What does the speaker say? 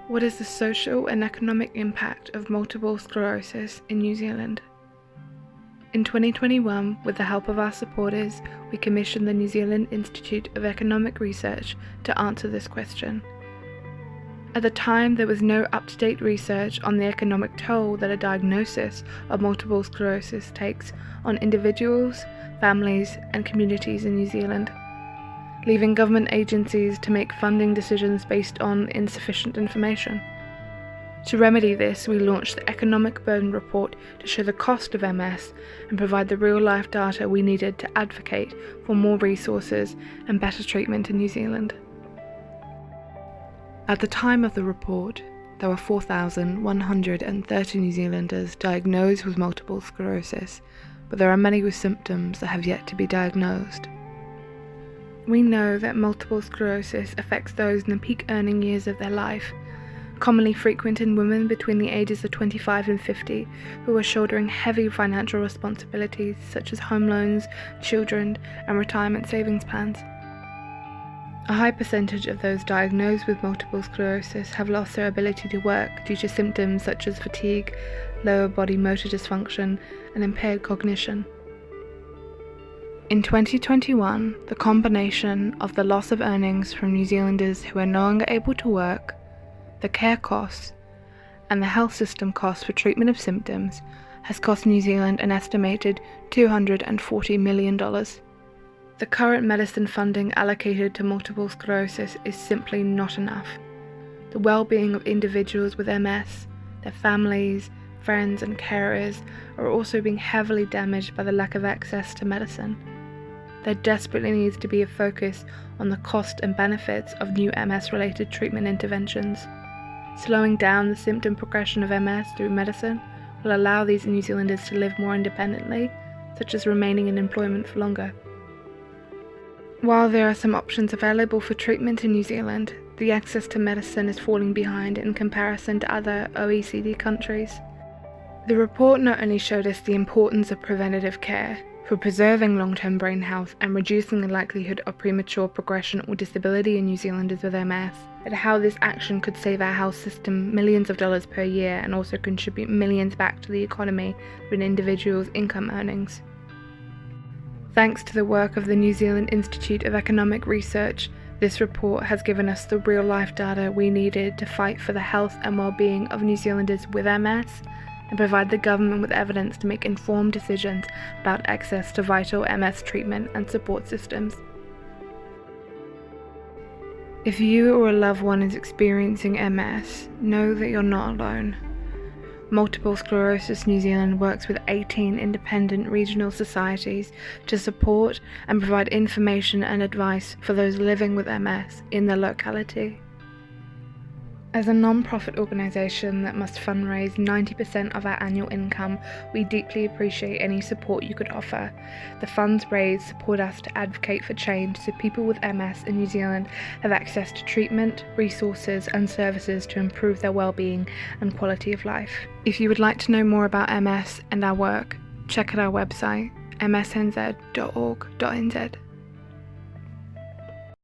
What is the social and economic impact of multiple sclerosis in New Zealand? In 2021, with the help of our supporters, we commissioned the New Zealand Institute of Economic Research to answer this question. At the time, there was no up-to-date research on the economic toll that a diagnosis of multiple sclerosis takes on individuals, families, and communities in New Zealand, leaving government agencies to make funding decisions based on insufficient information. To remedy this, we launched the Economic Burden Report to show the cost of MS and provide the real-life data we needed to advocate for more resources and better treatment in New Zealand. At the time of the report, there were 4,130 New Zealanders diagnosed with multiple sclerosis, but there are many with symptoms that have yet to be diagnosed. We know that multiple sclerosis affects those in the peak earning years of their life, commonly frequent in women between the ages of 25 and 50 who are shouldering heavy financial responsibilities such as home loans, children, and retirement savings plans. A high percentage of those diagnosed with multiple sclerosis have lost their ability to work due to symptoms such as fatigue, lower body motor dysfunction, and impaired cognition. In 2021, the combination of the loss of earnings from New Zealanders who are no longer able to work, the care costs, and the health system costs for treatment of symptoms has cost New Zealand an estimated $240 million. The current medicine funding allocated to multiple sclerosis is simply not enough. The well-being of individuals with MS, their families, friends and carers are also being heavily damaged by the lack of access to medicine. There desperately needs to be a focus on the cost and benefits of new MS-related treatment interventions. Slowing down the symptom progression of MS through medicine will allow these New Zealanders to live more independently, such as remaining in employment for longer. While there are some options available for treatment in New Zealand, the access to medicine is falling behind in comparison to other OECD countries. The report not only showed us the importance of preventative care for preserving long-term brain health and reducing the likelihood of premature progression or disability in New Zealanders with MS, but how this action could save our health system millions of dollars per year and also contribute millions back to the economy through an individual's income earnings. Thanks to the work of the New Zealand Institute of Economic Research, this report has given us the real-life data we needed to fight for the health and well-being of New Zealanders with MS and provide the government with evidence to make informed decisions about access to vital MS treatment and support systems. If you or a loved one is experiencing MS, know that you're not alone. Multiple Sclerosis New Zealand works with 18 independent regional societies to support and provide information and advice for those living with MS in their locality. As a non-profit organisation that must fundraise 90% of our annual income, we deeply appreciate any support you could offer. The funds raised support us to advocate for change so people with MS in New Zealand have access to treatment, resources and services to improve their well-being and quality of life. If you would like to know more about MS and our work, check out our website msnz.org.nz.